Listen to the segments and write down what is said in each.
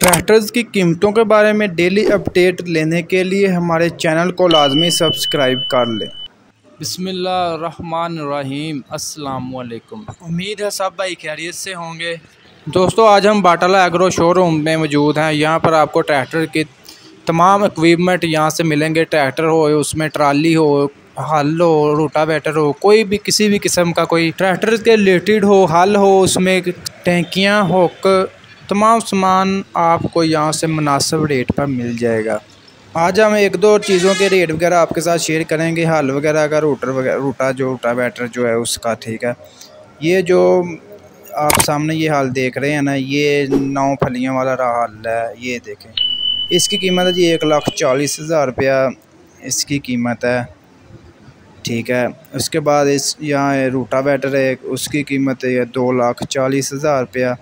Tractors की कीमतों के बारे में डेली अपडेट लेने के लिए हमारे चैनल को लाजमी सब्सक्राइब कर लें। बिस्मिल्लाहिर्रहमानिर्रहीम, अस्सलाम वालेकुम। उम्मीद है सब भाई खैरियत से होंगे। दोस्तों, आज हम बाटाला एग्रो शोरूम में मौजूद हैं। यहाँ पर आपको ट्रैक्टर के तमाम इक्विपमेंट यहाँ से मिलेंगे। ट्रैक्टर हो, उसमें ट्राली हो, हल हो, रोटावेटर हो, कोई भी किसी भी किस्म का कोई ट्रैक्टर के रिलेटेड हो, हल हो, उसमें टैंकियाँ हो, तमाम सामान आपको यहाँ से मुनासिब रेट पर मिल जाएगा। आज हम एक दो चीज़ों के रेट वगैरह आपके साथ शेयर करेंगे। हल वगैरह का, रोटावेटर जो है उसका, ठीक है। ये जो आप सामने ये हल देख रहे हैं ना, ये 9 फलियों वाला हल है। ये देखें, इसकी कीमत है जी 1,40,000 रुपया इसकी कीमत है, ठीक है। उसके बाद इस यहाँ रोटावेटर है, उसकी कीमत है 2,40,000 रुपया,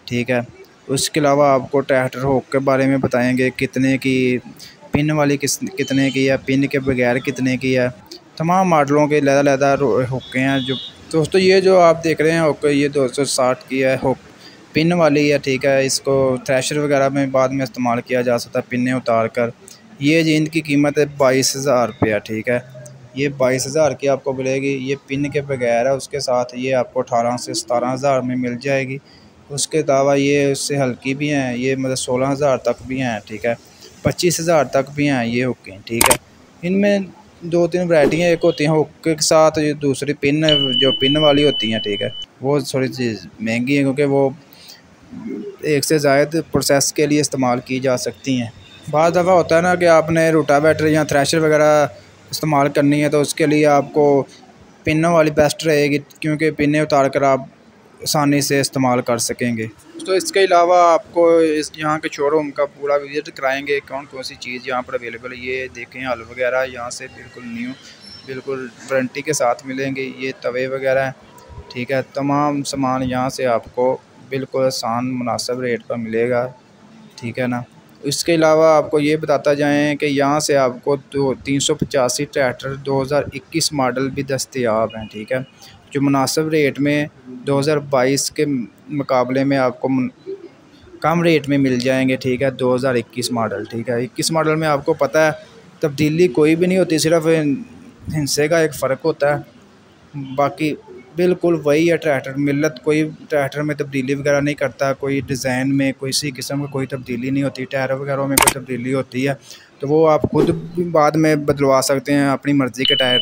ठीक है। उसके अलावा आपको ट्रैक्टर हुक के बारे में बताएंगे, कितने की पिन वाली कितने की है, पिन के बगैर कितने की है। तमाम मॉडलों के लहदा हुक्के हैं। जो दोस्तों, ये जो आप देख रहे हैं हुक, ये 260 की है हुक, पिन वाली है, ठीक है। इसको थ्रेशर वगैरह में बाद में इस्तेमाल किया जा सकता है, पिनें उतार कर। ये जी इनकी कीमत है 22,000 रुपया, ठीक है। ये 22,000 की आपको मिलेगी। ये पिन के बगैर है, उसके साथ ये आपको 18 से 17,000 में मिल जाएगी। उसके अलावा ये उससे हल्की भी हैं, ये मतलब 16,000 तक भी हैं, ठीक है। 25,000 तक भी हैं ये हुक्के, ठीक है। इनमें 2-3 वैरायटियाँ एक होती हैं हुक्के के साथ, ये दूसरी पिन जो पिन वाली होती हैं, ठीक है। वो थोड़ी चीज़ महंगी है क्योंकि वो एक से ज़ायद प्रोसेस के लिए इस्तेमाल की जा सकती हैं। बाद दफ़ा होता है ना कि आपने रोटावेटर या थ्रेशर वगैरह इस्तेमाल करनी है, तो उसके लिए आपको पिनों वाली बेस्ट रहेगी, क्योंकि पिनें उतार कर आप आसानी से इस्तेमाल कर सकेंगे। तो इसके अलावा आपको इस यहाँ के शोरूम का पूरा विजिट कराएंगे, कौन कौन सी चीज़ यहाँ पर अवेलेबल है। ये देखें, हल वगैरह यहाँ से बिल्कुल न्यू, बिल्कुल वारंटी के साथ मिलेंगे। ये तवे वगैरह हैं, ठीक है। तमाम सामान यहाँ से आपको बिल्कुल आसान मुनासिब रेट पर मिलेगा, ठीक है ना। इसके अलावा आपको ये बताता जाएँ कि यहाँ से आपको 385 ट्रैक्टर 2021 मॉडल भी दस्तयाब हैं, ठीक है, जो मुनासिब रेट में 2022 के मुकाबले में आपको कम रेट में मिल जाएंगे, ठीक है। 2021 मॉडल, ठीक है। 21 मॉडल में आपको पता है तब्दीली कोई भी नहीं होती, सिर्फ हिस्से का एक फ़र्क होता है, बाकी बिल्कुल वही है ट्रैक्टर। मिलत कोई ट्रैक्टर में तब्दीली वगैरह नहीं करता, कोई डिज़ाइन में किसी किस्म की कोई तब्दीली नहीं होती। टायर वगैरह में कोई तब्दीली होती है तो वो आप खुद भी बाद में बदलवा सकते हैं, अपनी मर्ज़ी के टायर,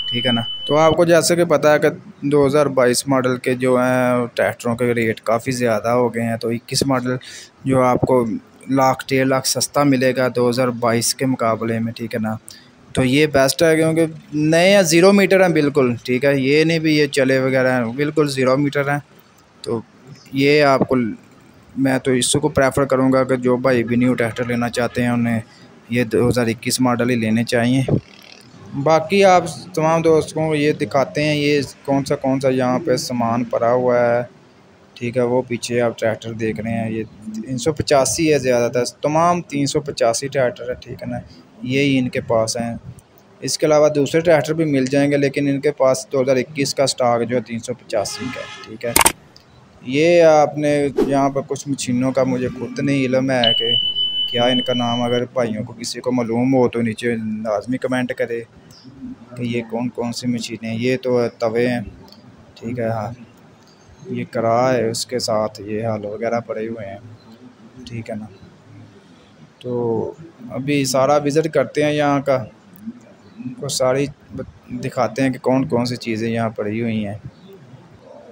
ठीक है ना। तो आपको जैसे कि पता है कि 2022 मॉडल के जो हैं ट्रैक्टरों के रेट काफ़ी ज़्यादा हो गए हैं। तो 21 मॉडल जो आपको 1,00,000-1,50,000 सस्ता मिलेगा 2022 के मुकाबले में, ठीक है ना। तो ये बेस्ट है क्योंकि नए या 0 मीटर हैं बिल्कुल, ठीक है। ये नहीं भी ये चले वगैरह हैं, बिल्कुल 0 मीटर हैं। तो ये आपको, मैं तो इसको प्रेफर करूँगा कि जो भाई भी न्यू ट्रैक्टर लेना चाहते हैं उन्हें ये 2021 मॉडल ही लेने चाहिए। बाकी आप तमाम दोस्तों को ये दिखाते हैं, ये कौन सा यहाँ पे सामान पड़ा हुआ है, ठीक है। वो पीछे आप ट्रैक्टर देख रहे हैं, ये 385 है ज़्यादातर, तमाम 385 ट्रैक्टर है, ठीक है ना। यही इनके पास हैं। इसके अलावा दूसरे ट्रैक्टर भी मिल जाएंगे, लेकिन इनके पास 2021 का स्टॉक जो है 385 का है, ठीक है। ये आपने यहाँ पर कुछ मशीनों का मुझे खुद नहीं इल्म है कि क्या इनका नाम, अगर भाइयों को किसी को मालूम हो तो नीचे लाजमी कमेंट करे कि ये कौन कौन सी मशीनें हैं। ये तो तवे हैं, ठीक है। हाँ, ये करा है, उसके साथ ये हल वगैरह पड़े हुए हैं, ठीक है ना। तो अभी सारा विज़िट करते हैं यहाँ का, को सारी दिखाते हैं कि कौन कौन सी चीज़ें यहाँ पड़ी हुई हैं।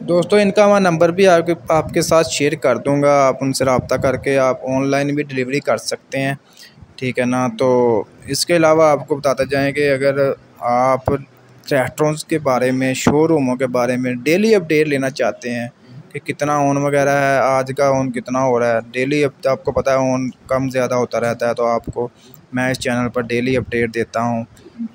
दोस्तों, इनका मैं नंबर भी आपके साथ शेयर कर दूँगा, आप उनसे रब्ता करके आप ऑनलाइन भी डिलीवरी कर सकते हैं, ठीक है ना। तो इसके अलावा आपको बताते जाएँ कि अगर आप ट्रैक्टरों के बारे में, शोरूमों के बारे में डेली अपडेट लेना चाहते हैं कि कितना ऑन वगैरह है, आज का ऑन कितना हो रहा है, डेली आपको पता है ऑन कम ज़्यादा होता रहता है। तो आपको मैं इस चैनल पर डेली अपडेट देता हूँ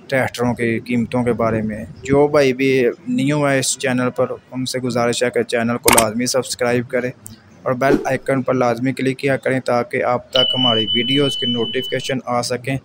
ट्रैक्टरों की कीमतों के बारे में। जो भाई भी न्यू है इस चैनल पर, उनसे गुजारिश है कि चैनल को लाजमी सब्सक्राइब करें और बेल आइकन पर लाजमी क्लिक किया करें, ताकि आप तक हमारी वीडियोज़ की नोटिफिकेशन आ सकें।